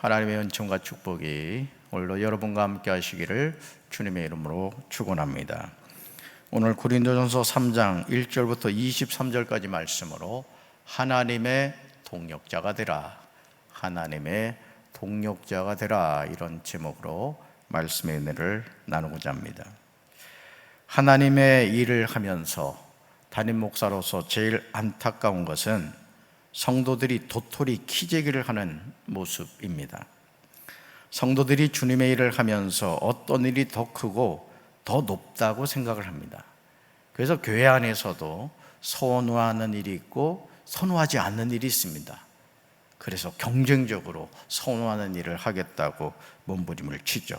하나님의 은총과 축복이 오늘도 여러분과 함께 하시기를 주님의 이름으로 축원합니다. 오늘 고린도전서 3장 1절부터 23절까지 말씀으로 하나님의 동력자가 되라, 하나님의 동력자가 되라, 이런 제목으로 말씀의 은혜를 나누고자 합니다. 하나님의 일을 하면서 담임 목사로서 제일 안타까운 것은 성도들이 도토리 키재기를 하는 모습입니다. 성도들이 주님의 일을 하면서 어떤 일이 더 크고 더 높다고 생각을 합니다. 그래서 교회 안에서도 선호하는 일이 있고 선호하지 않는 일이 있습니다. 그래서 경쟁적으로 선호하는 일을 하겠다고 몸부림을 치죠.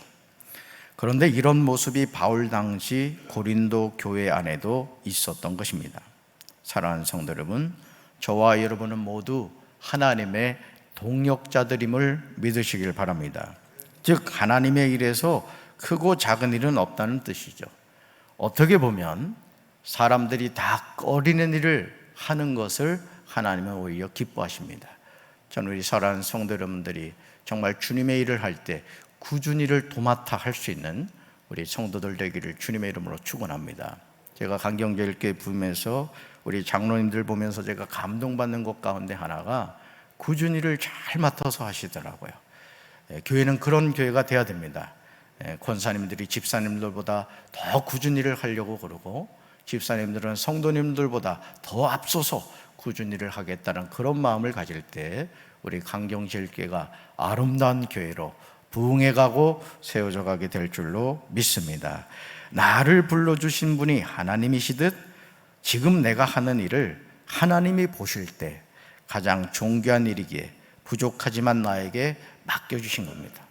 그런데 이런 모습이 바울 당시 고린도 교회 안에도 있었던 것입니다. 사랑하는 성도 여러분, 저와 여러분은 모두 하나님의 동력자들임을 믿으시길 바랍니다. 즉 하나님의 일에서 크고 작은 일은 없다는 뜻이죠. 어떻게 보면 사람들이 다 꺼리는 일을 하는 것을 하나님은 오히려 기뻐하십니다. 저는 우리 사랑하는 성도 여러분들이 정말 주님의 일을 할 때 꾸준히 일을 도맡아 할 수 있는 우리 성도들 되기를 주님의 이름으로 축원합니다. 제가 강경제일교회 부임해서 우리 장로님들 보면서 제가 감동받는 것 가운데 하나가 꾸준히 일을 잘 맡아서 하시더라고요. 교회는 그런 교회가 돼야 됩니다. 권사님들이 집사님들보다 더 꾸준히 일을 하려고 그러고, 집사님들은 성도님들보다 더 앞서서 꾸준히 일을 하겠다는 그런 마음을 가질 때 우리 강경제일교회가 아름다운 교회로 부흥해가고 세워져 가게 될 줄로 믿습니다. 나를 불러주신 분이 하나님이시듯 지금 내가 하는 일을 하나님이 보실 때 가장 존귀한 일이기에 부족하지만 나에게 맡겨주신 겁니다.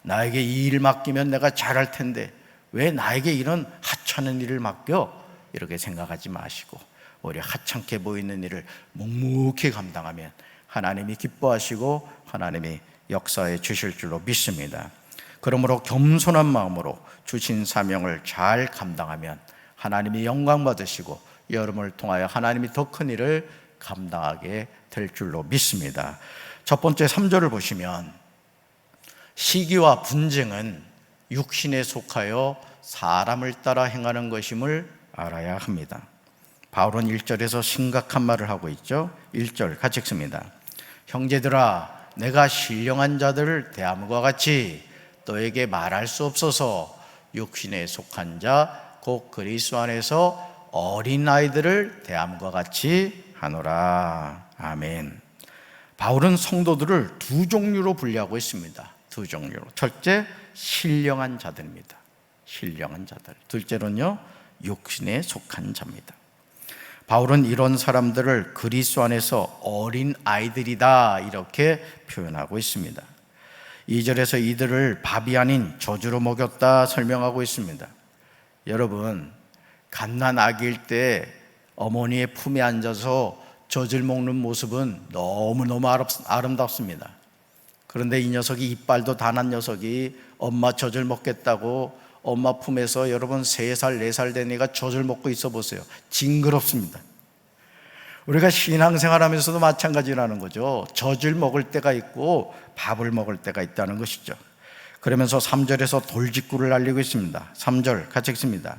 나에게 이 일 맡기면 내가 잘할 텐데 왜 나에게 이런 하찮은 일을 맡겨? 이렇게 생각하지 마시고 오히려 하찮게 보이는 일을 묵묵히 감당하면 하나님이 기뻐하시고 하나님이 역사해 주실 줄로 믿습니다. 그러므로 겸손한 마음으로 주신 사명을 잘 감당하면 하나님이 영광 받으시고 여러분을 통하여 하나님이 더 큰 일을 감당하게 될 줄로 믿습니다. 첫 번째 3절을 보시면 시기와 분쟁은 육신에 속하여 사람을 따라 행하는 것임을 알아야 합니다. 바울은 1절에서 심각한 말을 하고 있죠. 1절 같이 읽습니다. 형제들아, 내가 신령한 자들을 대함과 같이 너에게 말할 수 없어서 육신에 속한 자 곧 그리스도 안에서 어린아이들을 대함과 같이 하노라. 아멘. 바울은 성도들을 두 종류로 분류하고 있습니다. 두 종류로. 첫째, 신령한 자들입니다. 신령한 자들. 둘째로는요, 육신에 속한 자입니다. 바울은 이런 사람들을 그리스도 안에서 어린아이들이다 이렇게 표현하고 있습니다. 2절에서 이들을 밥이 아닌 저주로 먹였다 설명하고 있습니다. 여러분, 갓난 아기일 때 어머니의 품에 앉아서 젖을 먹는 모습은 너무너무 아름답습니다. 그런데 이 녀석이 이빨도 다 난 녀석이 엄마 젖을 먹겠다고 엄마 품에서 여러분 3살, 4살 된 애가 젖을 먹고 있어 보세요. 징그럽습니다. 우리가 신앙생활 하면서도 마찬가지라는 거죠. 젖을 먹을 때가 있고 밥을 먹을 때가 있다는 것이죠. 그러면서 3절에서 돌직구를 날리고 있습니다. 3절 같이 읽습니다.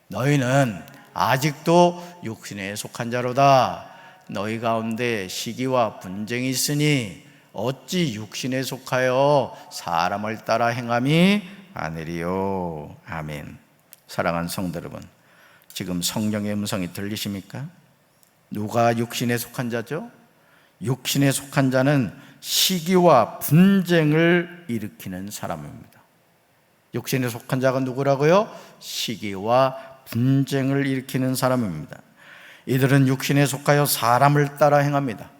너희는 아직도 육신에 속한 자로다. 너희 가운데 시기와 분쟁이 있으니 어찌 육신에 속하여 사람을 따라 행함이 아니리요. 아멘. 사랑하는 성도 여러분, 지금 성령의 음성이 들리십니까? 누가 육신에 속한 자죠? 육신에 속한 자는 시기와 분쟁을 일으키는 사람입니다. 육신에 속한 자가 누구라고요? 시기와 분쟁을 일으키는 사람입니다. 이들은 육신에 속하여 사람을 따라 행합니다.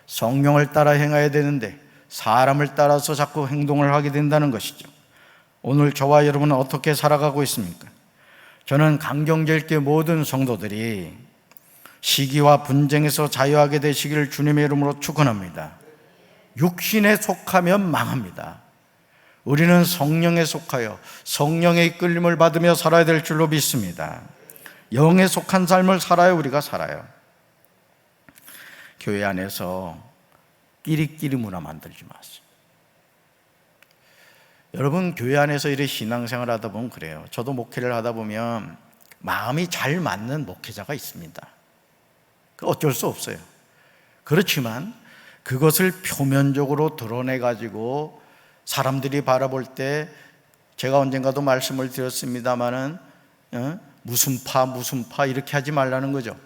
성령을 따라 행해야 되는데 사람을 따라서 자꾸 행동을 하게 된다는 것이죠. 오늘 저와 여러분은 어떻게 살아가고 있습니까? 저는 강경제일교회 모든 성도들이 시기와 분쟁에서 자유하게 되시기를 주님의 이름으로 축원합니다. 육신에 속하면 망합니다. 우리는 성령에 속하여 성령의 이끌림을 받으며 살아야 될 줄로 믿습니다. 영에 속한 삶을 살아야 우리가 살아요. 교회 안에서 끼리끼리 문화 만들지 마세요. 여러분, 교회 안에서 이렇게 신앙생활 하다 보면 그래요. 저도 목회를 하다 보면 마음이 잘 맞는 목회자가 있습니다. 어쩔 수 없어요. 그렇지만 그것을 표면적으로 드러내가지고 사람들이 바라볼 때, 제가 언젠가도 말씀을 드렸습니다마는 무슨 파 이렇게 하지 말라는 거죠.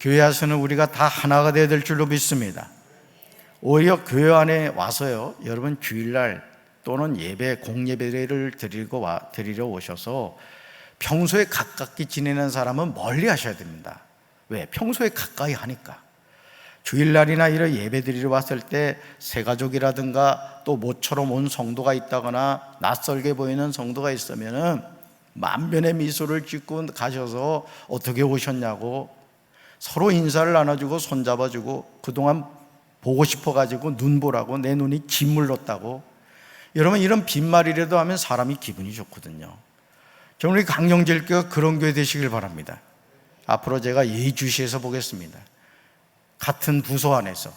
교회에서는 우리가 다 하나가 되어야 될 줄로 믿습니다. 오히려 교회 안에 와서요, 여러분 주일날 또는 예배, 공예배를 드리러 오셔서 평소에 가깝게 지내는 사람은 멀리 하셔야 됩니다. 왜? 평소에 가까이 하니까. 주일날이나 이런 예배 드리러 왔을 때 새가족이라든가 또 모처럼 온 성도가 있다거나 낯설게 보이는 성도가 있으면은 만변의 미소를 짓고 가셔서 어떻게 오셨냐고 서로 인사를 나눠주고 손잡아주고, 그동안 보고 싶어가지고 눈 보라고 내 눈이 짓물렀다고. 여러분, 이런 빈말이라도 하면 사람이 기분이 좋거든요. 저는 우리 강영제일교회가 그런 교회 되시길 바랍니다. 앞으로 제가 예주시에서 보겠습니다. 같은 부서 안에서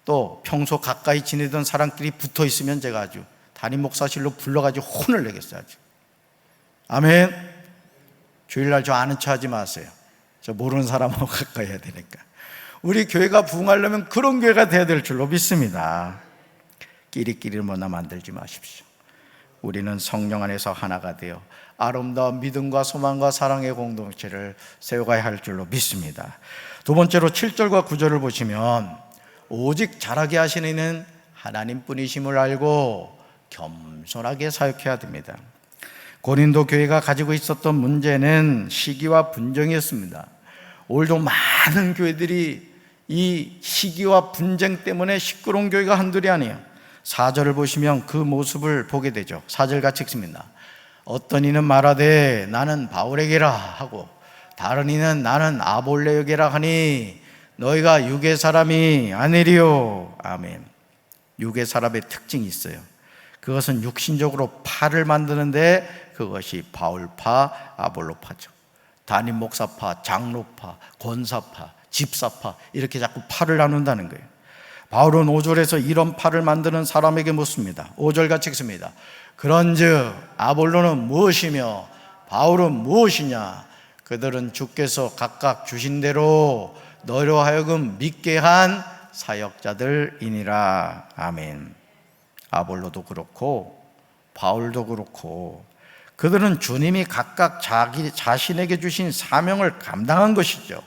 또 평소 가까이 지내던 사람끼리 붙어 있으면 제가 아주 담임 목사실로 불러가지고 혼을 내겠어요. 아주. 아멘. 주일날 저 아는 척 하지 마세요. 저 모르는 사람하고 가까이 해야 되니까. 우리 교회가 부흥하려면 그런 교회가 돼야 될 줄로 믿습니다. 끼리끼리 뭐나 만들지 마십시오. 우리는 성령 안에서 하나가 되어 아름다운 믿음과 소망과 사랑의 공동체를 세워가야 할 줄로 믿습니다. 두 번째로 7절과 9절을 보시면 오직 잘하게 하시는 이는 하나님뿐이심을 알고 겸손하게 사역해야 됩니다. 고린도 교회가 가지고 있었던 문제는 시기와 분쟁이었습니다. 오늘도 많은 교회들이 이 시기와 분쟁 때문에 시끄러운 교회가 한둘이 아니에요. 4절을 보시면 그 모습을 보게 되죠. 4절 같이 읽습니다. 어떤 이는 말하되 나는 바울에게라 하고 다른 이는 나는 아볼레에게라 하니 너희가 육의 사람이 아니리요. 아멘. 육의 사람의 특징이 있어요. 그것은 육신적으로 파를 만드는데 그것이 바울파, 아볼로파죠. 담임 목사파, 장로파, 권사파, 집사파, 이렇게 자꾸 파를 나눈다는 거예요. 바울은 5절에서 이런 파를 만드는 사람에게 묻습니다. 5절 같이 읽습니다. 그런즉 아볼로는 무엇이며 바울은 무엇이냐? 그들은 주께서 각각 주신 대로 너희로 하여금 믿게 한 사역자들이니라. 아멘. 아볼로도 그렇고 바울도 그렇고 그들은 주님이 각각 자신에게 주신 사명을 감당한 것이죠.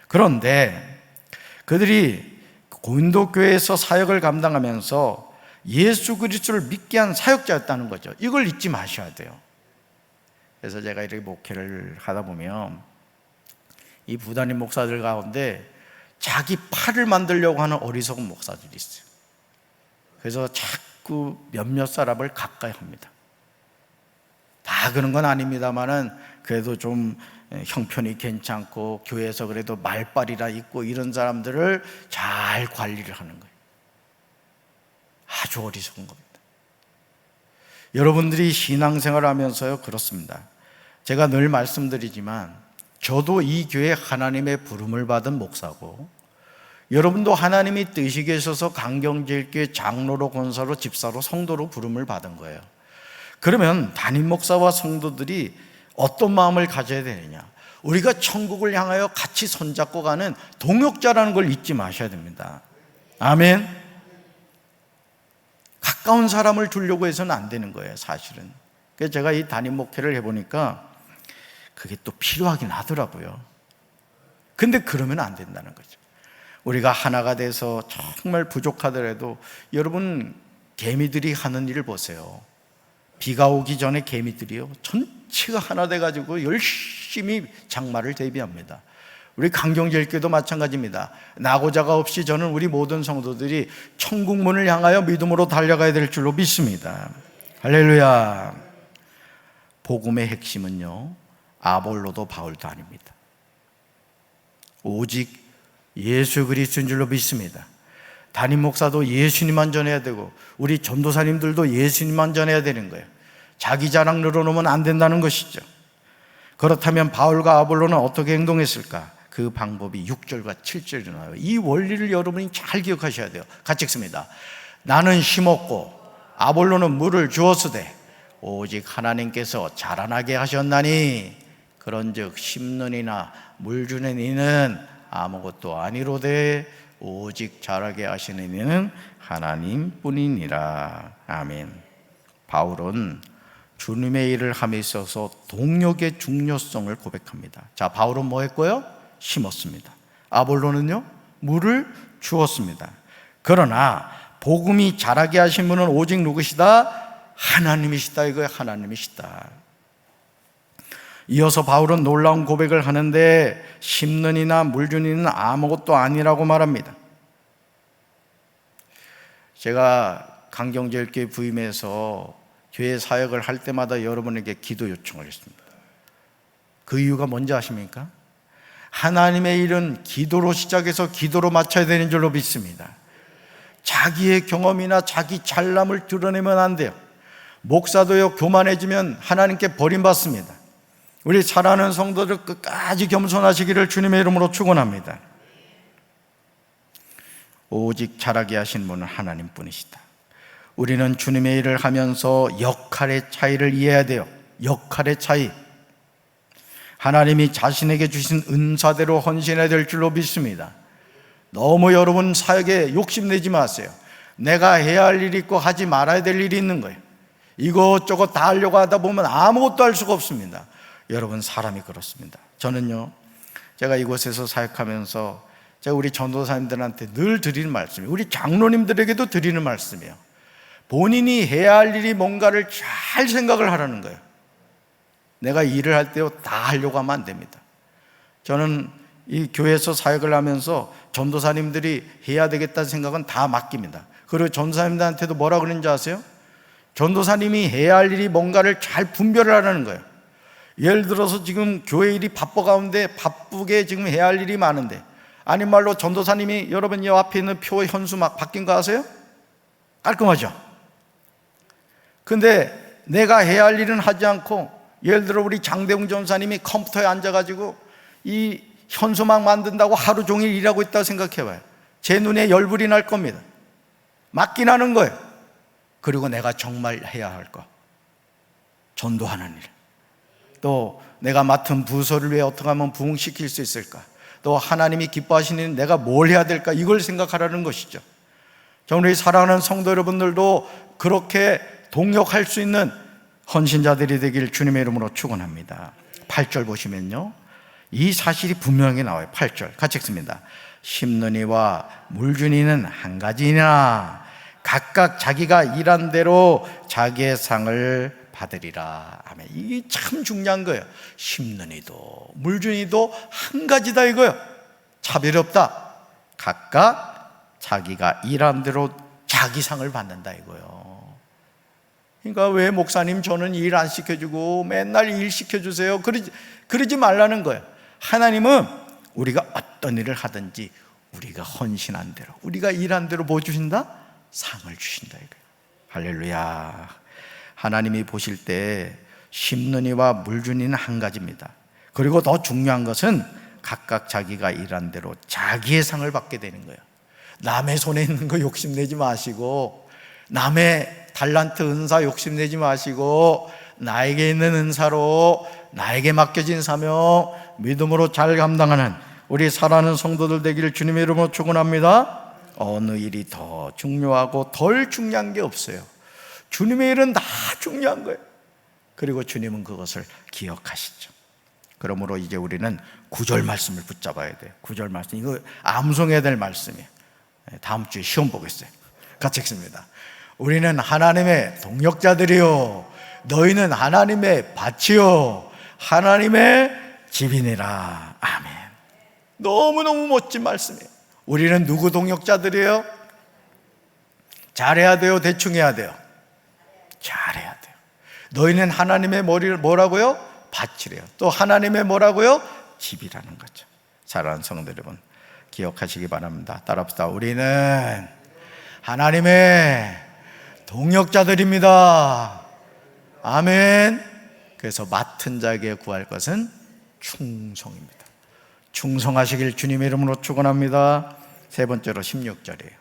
그런데 그들이 고린도 교회에서 사역을 감당하면서 예수 그리스도를 믿게 한 사역자였다는 거죠. 이걸 잊지 마셔야 돼요. 그래서 제가 이렇게 목회를 하다 보면 이 부담임 목사들 가운데 자기 팔을 만들려고 하는 어리석은 목사들이 있어요. 그래서 자꾸 몇몇 사람을 가까이 합니다. 다 그런 건 아닙니다만은 그래도 좀 형편이 괜찮고 교회에서 그래도 말빨이라 있고 이런 사람들을 잘 관리를 하는 거예요. 아주 어리석은 겁니다. 여러분들이 신앙생활을 하면서요 그렇습니다. 제가 늘 말씀드리지만 저도 이 교회 하나님의 부름을 받은 목사고 여러분도 하나님이 뜻이 계셔서 강경제일교회 장로로, 권사로, 집사로, 성도로 부름을 받은 거예요. 그러면 담임 목사와 성도들이 어떤 마음을 가져야 되느냐? 우리가 천국을 향하여 같이 손잡고 가는 동역자라는 걸 잊지 마셔야 됩니다. 아멘. 가까운 사람을 두려고 해서는 안 되는 거예요, 사실은. 그래서 제가 이 담임 목회를 해보니까 그게 또 필요하긴 하더라고요. 근데 그러면 안 된다는 거죠. 우리가 하나가 돼서 정말 부족하더라도 여러분 개미들이 하는 일을 보세요. 비가 오기 전에 개미들이요 전체가 하나 돼가지고 열심히 장마를 대비합니다. 우리 강경제일교회도 마찬가지입니다. 나고자가 없이 저는 우리 모든 성도들이 천국문을 향하여 믿음으로 달려가야 될 줄로 믿습니다. 할렐루야. 복음의 핵심은요 아볼로도 바울도 아닙니다. 오직 예수 그리스도인 줄로 믿습니다. 담임 목사도 예수님만 전해야 되고 우리 전도사님들도 예수님만 전해야 되는 거예요. 자기 자랑 늘어놓으면 안 된다는 것이죠. 그렇다면 바울과 아볼로는 어떻게 행동했을까? 그 방법이 6절과 7절에 나와요. 이 원리를 여러분이 잘 기억하셔야 돼요. 같이 읽습니다. 나는 심었고 아볼로는 물을 주었으되 오직 하나님께서 자라나게 하셨나니 그런즉 심는 이나 물 주는 이는 아무것도 아니로되 오직 자라게 하시는 이는 하나님뿐이니라. 아멘. 바울은 주님의 일을 함에 있어서 동력의 중요성을 고백합니다. 자, 바울은 뭐 했고요? 심었습니다. 아볼로는요? 물을 주었습니다. 그러나 복음이 자라게 하신 분은 오직 누구시다? 하나님이시다. 이거예요. 하나님이시다. 이어서 바울은 놀라운 고백을 하는데 심는 이나 물 주는 이는 아무것도 아니라고 말합니다. 제가 강경제일교회 부임해서 교회 사역을 할 때마다 여러분에게 기도 요청을 했습니다. 그 이유가 뭔지 아십니까? 하나님의 일은 기도로 시작해서 기도로 마쳐야 되는 줄로 믿습니다. 자기의 경험이나 자기 잘남을 드러내면 안 돼요. 목사도요, 교만해지면 하나님께 버림받습니다. 우리 사랑하는 성도들 끝까지 겸손하시기를 주님의 이름으로 축원합니다. 오직 자라게 하신 분은 하나님뿐이시다. 우리는 주님의 일을 하면서 역할의 차이를 이해해야 돼요. 역할의 차이. 하나님이 자신에게 주신 은사대로 헌신해야 될 줄로 믿습니다. 너무 여러분 사역에 욕심내지 마세요. 내가 해야 할 일이 있고 하지 말아야 될 일이 있는 거예요. 이것저것 다 하려고 하다 보면 아무것도 할 수가 없습니다. 여러분, 사람이 그렇습니다. 저는요, 제가 이곳에서 사역하면서 제가 우리 전도사님들한테 늘 드리는 말씀이에요. 우리 장로님들에게도 드리는 말씀이에요. 본인이 해야 할 일이 뭔가를 잘 생각을 하라는 거예요. 내가 일을 할 때요, 다 하려고 하면 안 됩니다. 저는 이 교회에서 사역을 하면서 전도사님들이 해야 되겠다는 생각은 다 맡깁니다. 그리고 전도사님들한테도 뭐라 그러는지 아세요? 전도사님이 해야 할 일이 뭔가를 잘 분별을 하라는 거예요. 예를 들어서 지금 교회 일이 바빠 가운데 바쁘게 지금 해야 할 일이 많은데, 아닌 말로 전도사님이 여러분 이 앞에 있는 표 현수 막 바뀐 거 아세요? 깔끔하죠? 근데 내가 해야 할 일은 하지 않고, 예를 들어 우리 장대웅 전사님이 컴퓨터에 앉아가지고 이 현수막 만든다고 하루 종일 일하고 있다고 생각해봐요. 제 눈에 열불이 날 겁니다. 맞긴 하는 거예요. 그리고 내가 정말 해야 할 거, 전도하는 일, 또 내가 맡은 부서를 위해 어떻게 하면 부흥시킬 수 있을까, 또 하나님이 기뻐하시는 내가 뭘 해야 될까, 이걸 생각하라는 것이죠. 우리 사랑하는 성도 여러분들도 그렇게 동역할 수 있는 헌신자들이 되길 주님의 이름으로 축원합니다. 8절 보시면요, 이 사실이 분명히 나와요. 8절 같이 읽습니다. 심는 이와 물 주는 이는 한 가지나 각각 자기가 일한 대로 자기의 상을 받으리라. 아멘. 이게 참 중요한 거예요. 심는 이도 물 주는 이도 한 가지다 이거예요. 차별이 없다. 각각 자기가 일한 대로 자기 상을 받는다 이거예요. 그러니까 왜 목사님 저는 일 안 시켜주고 맨날 일 시켜주세요, 그러지 말라는 거예요. 하나님은 우리가 어떤 일을 하든지 우리가 헌신한 대로, 우리가 일한 대로 뭐 주신다? 상을 주신다 이거예요. 할렐루야. 하나님이 보실 때 심는 이와 물 주는 이는 한 가지입니다. 그리고 더 중요한 것은 각각 자기가 일한 대로 자기의 상을 받게 되는 거예요. 남의 손에 있는 거 욕심내지 마시고, 남의 달란트 은사 욕심내지 마시고, 나에게 있는 은사로 나에게 맡겨진 사명 믿음으로 잘 감당하는 우리 사랑하는 성도들 되기를 주님의 이름으로 축원합니다. 어느 일이 더 중요하고 덜 중요한 게 없어요. 주님의 일은 다 중요한 거예요. 그리고 주님은 그것을 기억하시죠. 그러므로 이제 우리는 9절 말씀을 붙잡아야 돼요. 9절 말씀, 이거 암송해야 될 말씀이에요. 다음 주에 시험 보겠어요. 같이 읽습니다. 우리는 하나님의 동역자들이요, 너희는 하나님의 밭이요 하나님의 집이니라. 아멘. 너무너무 멋진 말씀이에요. 우리는 누구 동역자들이에요? 잘해야 돼요, 대충 해야 돼요? 잘해야 돼요. 너희는 하나님의 뭐라고요? 밭이래요. 또 하나님의 뭐라고요? 집이라는 거죠. 사랑하는 성도 여러분, 기억하시기 바랍니다. 따라합시다. 우리는 하나님의 동역자들입니다. 아멘. 그래서 맡은 자에게 구할 것은 충성입니다. 충성하시길 주님의 이름으로 축원합니다. 세 번째로 16절이에요.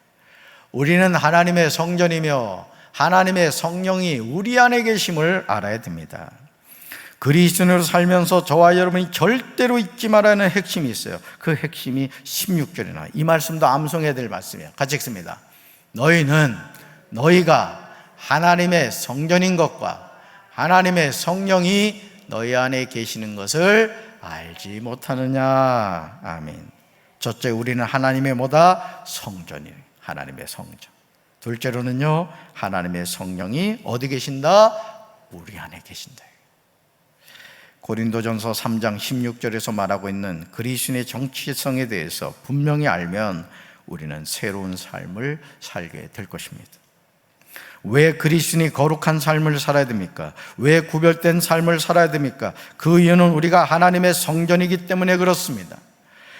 우리는 하나님의 성전이며 하나님의 성령이 우리 안에 계심을 알아야 됩니다. 그리스도인으로 살면서 저와 여러분이 절대로 잊지 말아야 하는 핵심이 있어요. 그 핵심이 16절이나 이 말씀도 암송해야 될 말씀이에요. 같이 읽습니다. 너희가 하나님의 성전인 것과 하나님의 성령이 너희 안에 계시는 것을 알지 못하느냐. 아멘. 첫째, 우리는 하나님의 뭐다? 성전이에요. 하나님의 성전. 둘째로는요, 하나님의 성령이 어디 계신다? 우리 안에 계신다. 고린도전서 3장 16절에서 말하고 있는 그리스도인의 정체성에 대해서 분명히 알면 우리는 새로운 삶을 살게 될 것입니다. 왜 그리스도인이 거룩한 삶을 살아야 됩니까? 왜 구별된 삶을 살아야 됩니까? 그 이유는 우리가 하나님의 성전이기 때문에 그렇습니다.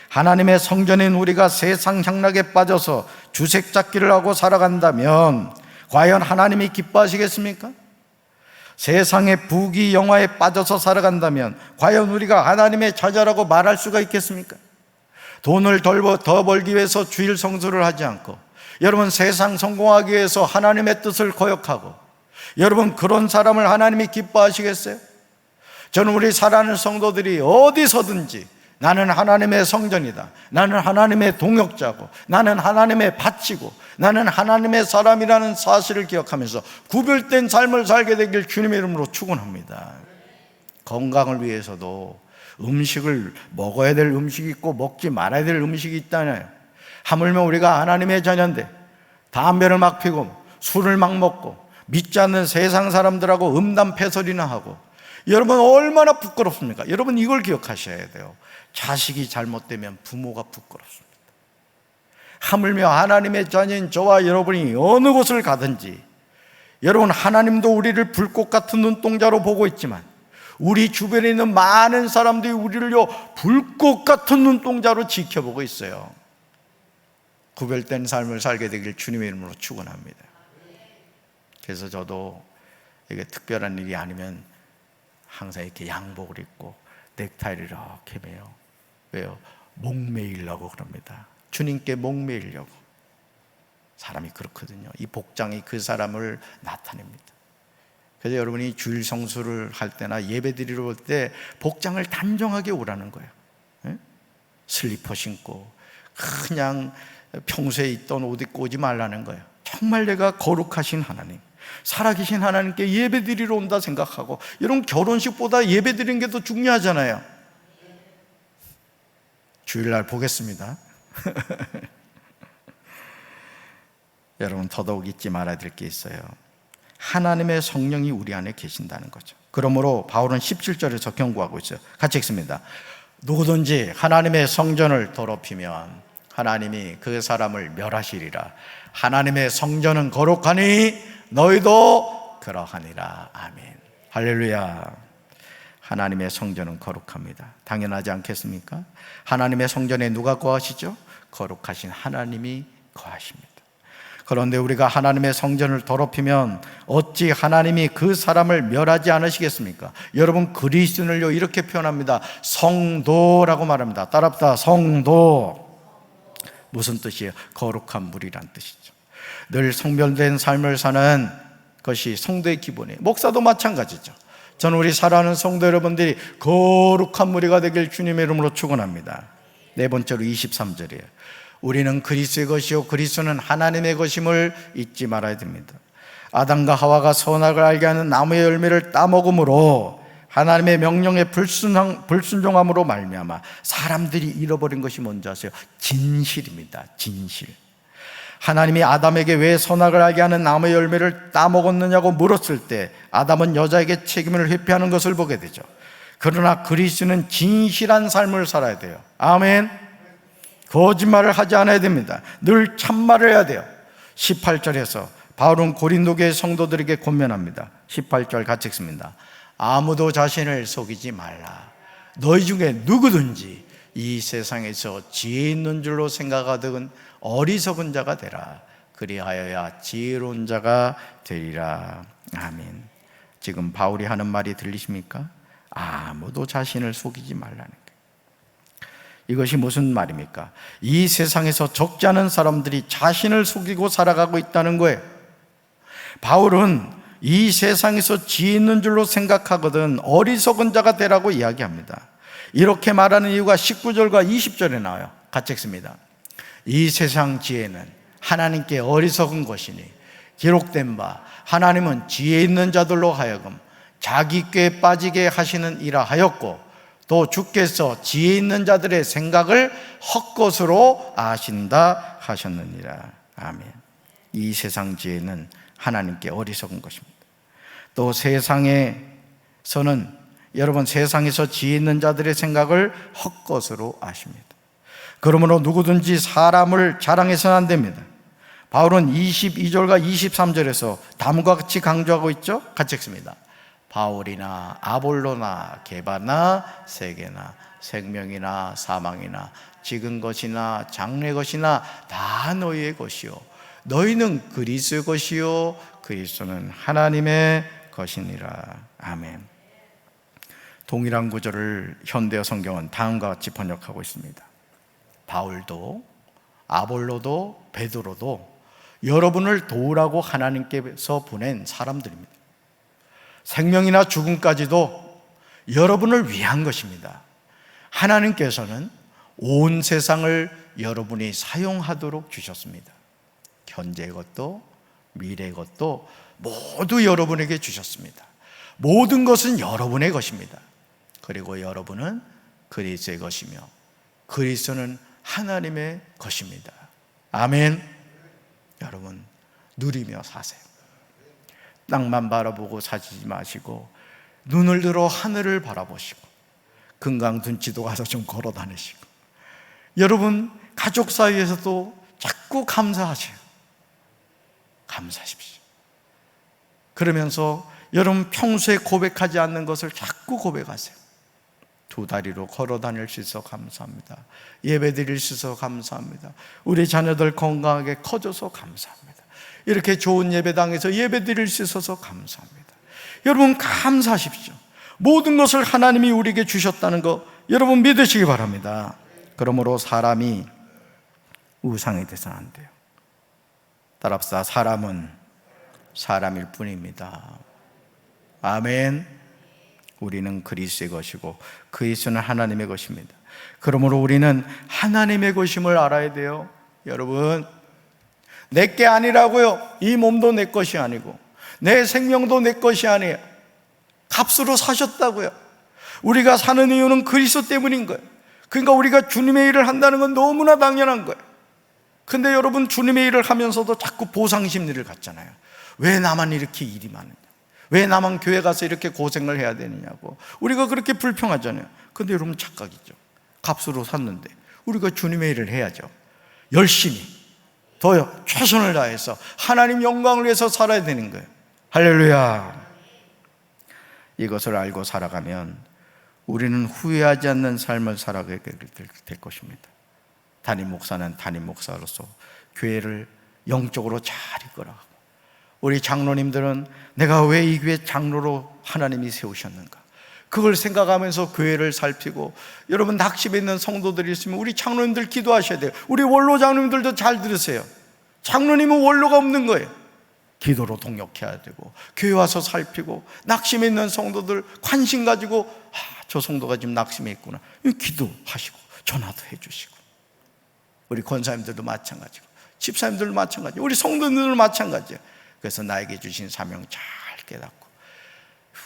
하나님의 성전인 우리가 세상 향락에 빠져서 주색 잡기를 하고 살아간다면 과연 하나님이 기뻐하시겠습니까? 세상의 부귀 영화에 빠져서 살아간다면 과연 우리가 하나님의 자녀라고 말할 수가 있겠습니까? 돈을 더 벌기 위해서 주일 성수를 하지 않고, 여러분 세상 성공하기 위해서 하나님의 뜻을 거역하고, 여러분 그런 사람을 하나님이 기뻐하시겠어요? 저는 우리 사랑하는 성도들이 어디서든지 나는 하나님의 성전이다, 나는 하나님의 동역자고, 나는 하나님의 밭이고, 나는 하나님의 사람이라는 사실을 기억하면서 구별된 삶을 살게 되길 주님의 이름으로 축원합니다. 건강을 위해서도 음식을 먹어야 될 음식이 있고 먹지 말아야 될 음식이 있다나요? 하물며 우리가 하나님의 자녀인데 담배를 막 피고 술을 막 먹고 믿지 않는 세상 사람들하고 음담패설이나 하고, 여러분 얼마나 부끄럽습니까? 여러분 이걸 기억하셔야 돼요. 자식이 잘못되면 부모가 부끄럽습니다. 하물며 하나님의 자녀인 저와 여러분이 어느 곳을 가든지, 여러분 하나님도 우리를 불꽃 같은 눈동자로 보고 있지만 우리 주변에 있는 많은 사람들이 우리를요 불꽃 같은 눈동자로 지켜보고 있어요. 구별된 삶을 살게 되길 주님의 이름으로 축원합니다. 그래서 저도 이게 특별한 일이 아니면 항상 이렇게 양복을 입고 넥타이를 이렇게 매요. 왜요? 목매이려고 그럽니다. 주님께 목매이려고. 사람이 그렇거든요. 이 복장이 그 사람을 나타냅니다. 그래서 여러분이 주일 성수를 할 때나 예배 드리러 올 때 복장을 단정하게 오라는 거예요. 네? 슬리퍼 신고 그냥 평소에 있던 옷 입고 오지 말라는 거예요. 정말 내가 거룩하신 하나님, 살아계신 하나님께 예배 드리러 온다 생각하고, 이런 결혼식보다 예배 드리는 게 더 중요하잖아요. 주일날 보겠습니다. 여러분 더더욱 잊지 말아야 될 게 있어요. 하나님의 성령이 우리 안에 계신다는 거죠. 그러므로 바울은 17절에서 경고하고 있어요. 같이 읽습니다. 누구든지 하나님의 성전을 더럽히면 하나님이 그 사람을 멸하시리라. 하나님의 성전은 거룩하니 너희도 그러하니라. 아멘. 할렐루야. 하나님의 성전은 거룩합니다. 당연하지 않겠습니까? 하나님의 성전에 누가 거하시죠? 거룩하신 하나님이 거하십니다. 그런데 우리가 하나님의 성전을 더럽히면 어찌 하나님이 그 사람을 멸하지 않으시겠습니까? 여러분 그리스도인을요 이렇게 표현합니다. 성도라고 말합니다. 따라합시다. 성도. 무슨 뜻이에요? 거룩한 무리란 뜻이죠. 늘 성별된 삶을 사는 것이 성도의 기본이에요. 목사도 마찬가지죠. 저는 우리 사랑하는 성도 여러분들이 거룩한 무리가 되길 주님의 이름으로 축원합니다. 네 번째로 23절이에요. 우리는 그리스도의 것이요 그리스도는 하나님의 것임을 잊지 말아야 됩니다. 아담과 하와가 선악을 알게 하는 나무의 열매를 따먹음으로 하나님의 명령에 불순종함으로 말미암아 사람들이 잃어버린 것이 뭔지 아세요? 진실입니다. 진실. 하나님이 아담에게 왜 선악을 알게 하는 나무의 열매를 따먹었느냐고 물었을 때 아담은 여자에게 책임을 회피하는 것을 보게 되죠. 그러나 그리스도는 진실한 삶을 살아야 돼요. 아멘. 거짓말을 하지 않아야 됩니다. 늘 참말을 해야 돼요. 18절에서 바울은 고린도 교회 성도들에게 권면합니다. 18절 같이 읽습니다. 아무도 자신을 속이지 말라. 너희 중에 누구든지 이 세상에서 지혜 있는 줄로 생각하든 어리석은 자가 되라. 그리하여야 지혜로운 자가 되리라. 아멘. 지금 바울이 하는 말이 들리십니까? 아무도 자신을 속이지 말라는 거예요. 이것이 무슨 말입니까? 이 세상에서 적지 않은 사람들이 자신을 속이고 살아가고 있다는 거예요. 바울은 이 세상에서 지혜 있는 줄로 생각하거든 어리석은 자가 되라고 이야기합니다. 이렇게 말하는 이유가 19절과 20절에 나와요. 같이 읽습니다. 이 세상 지혜는 하나님께 어리석은 것이니 기록된 바 하나님은 지혜 있는 자들로 하여금 자기 꾀에 빠지게 하시는 이라 하였고 또 주께서 지혜 있는 자들의 생각을 헛것으로 아신다 하셨느니라. 아멘. 이 세상 지혜는 하나님께 어리석은 것입니다. 또 세상에서는 여러분 세상에서 지혜 있는 자들의 생각을 헛것으로 아십니다. 그러므로 누구든지 사람을 자랑해서는 안 됩니다. 바울은 22절과 23절에서 다음과 같이 강조하고 있죠. 같이 읽습니다. 바울이나 아볼로나 게바나 세계나 생명이나 사망이나 지금 것이나 장래 것이나 다 너희의 것이요 너희는 그리스도의 것이요 그리스도는 하나님의 것이니라. 아멘. 동일한 구절을 현대어 성경은 다음과 같이 번역하고 있습니다. 바울도 아볼로도 베드로도 여러분을 도우라고 하나님께서 보낸 사람들입니다. 생명이나 죽음까지도 여러분을 위한 것입니다. 하나님께서는 온 세상을 여러분이 사용하도록 주셨습니다. 현재의 것도 미래의 것도 모두 여러분에게 주셨습니다. 모든 것은 여러분의 것입니다. 그리고 여러분은 그리스도의 것이며 그리스도는 하나님의 것입니다. 아멘. 여러분 누리며 사세요. 땅만 바라보고 사지 마시고 눈을 들어 하늘을 바라보시고 금강둔치도 가서 좀 걸어 다니시고 여러분 가족 사이에서도 자꾸 감사하세요. 감사하십시오. 그러면서 여러분 평소에 고백하지 않는 것을 자꾸 고백하세요. 두 다리로 걸어 다닐 수 있어 감사합니다. 예배 드릴 수 있어 감사합니다. 우리 자녀들 건강하게 커져서 감사합니다. 이렇게 좋은 예배당에서 예배 드릴 수 있어서 감사합니다. 여러분 감사하십시오. 모든 것을 하나님이 우리에게 주셨다는 거 여러분 믿으시기 바랍니다. 그러므로 사람이 우상이 돼서는 안 돼요. 따라합시다. 사람은 사람일 뿐입니다. 아멘. 우리는 그리스도의 것이고 그리스도는 하나님의 것입니다. 그러므로 우리는 하나님의 것임을 알아야 돼요. 여러분 내게 아니라고요. 이 몸도 내 것이 아니고 내 생명도 내 것이 아니에요. 값으로 사셨다고요. 우리가 사는 이유는 그리스도 때문인 거예요. 그러니까 우리가 주님의 일을 한다는 건 너무나 당연한 거예요. 근데 여러분 주님의 일을 하면서도 자꾸 보상심리를 갖잖아요. 왜 나만 이렇게 일이 많으냐, 왜 나만 교회 가서 이렇게 고생을 해야 되느냐고 우리가 그렇게 불평하잖아요. 근데 여러분 착각이죠. 값으로 샀는데 우리가 주님의 일을 해야죠. 열심히 더요 최선을 다해서 하나님 영광을 위해서 살아야 되는 거예요. 할렐루야. 이것을 알고 살아가면 우리는 후회하지 않는 삶을 살아가게 될 것입니다. 담임 목사는 담임 목사로서 교회를 영적으로 잘 이끌어가고, 우리 장로님들은 내가 왜 이 교회 장로로 하나님이 세우셨는가, 그걸 생각하면서 교회를 살피고, 여러분 낙심에 있는 성도들이 있으면 우리 장로님들 기도하셔야 돼요. 우리 원로 장로님들도 잘 들으세요. 장로님은 원로가 없는 거예요. 기도로 동역해야 되고, 교회 와서 살피고, 낙심에 있는 성도들 관심 가지고, 저 성도가 지금 낙심에 있구나, 기도하시고 전화도 해주시고, 우리 권사님들도 마찬가지고, 집사님들도 마찬가지고, 우리 성도님들도 마찬가지예요. 그래서 나에게 주신 사명 잘 깨닫고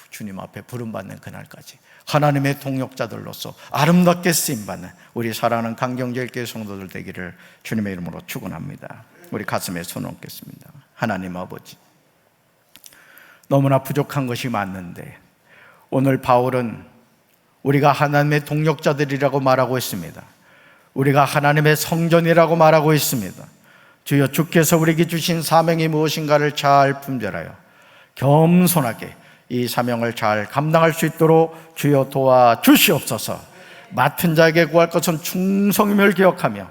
주님 앞에 부름받는 그날까지 하나님의 동역자들로서 아름답게 쓰임받는 우리 사랑하는 강경제일교회 성도들 되기를 주님의 이름으로 축원합니다. 우리 가슴에 손 얹겠습니다. 하나님 아버지, 너무나 부족한 것이 많은데 오늘 바울은 우리가 하나님의 동역자들이라고 말하고 있습니다. 우리가 하나님의 성전이라고 말하고 있습니다. 주여, 주께서 우리에게 주신 사명이 무엇인가를 잘 분별하여 겸손하게 이 사명을 잘 감당할 수 있도록 주여 도와주시옵소서. 맡은 자에게 구할 것은 충성임을 기억하며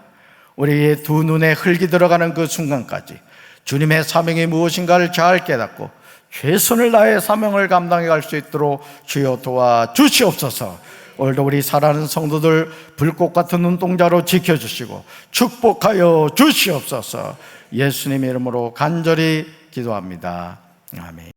우리의 두 눈에 흙이 들어가는 그 순간까지 주님의 사명이 무엇인가를 잘 깨닫고 최선을 다해 사명을 감당해 갈 수 있도록 주여 도와주시옵소서. 오늘도 우리 사랑하는 성도들 불꽃 같은 눈동자로 지켜주시고 축복하여 주시옵소서. 예수님의 이름으로 간절히 기도합니다. 아멘.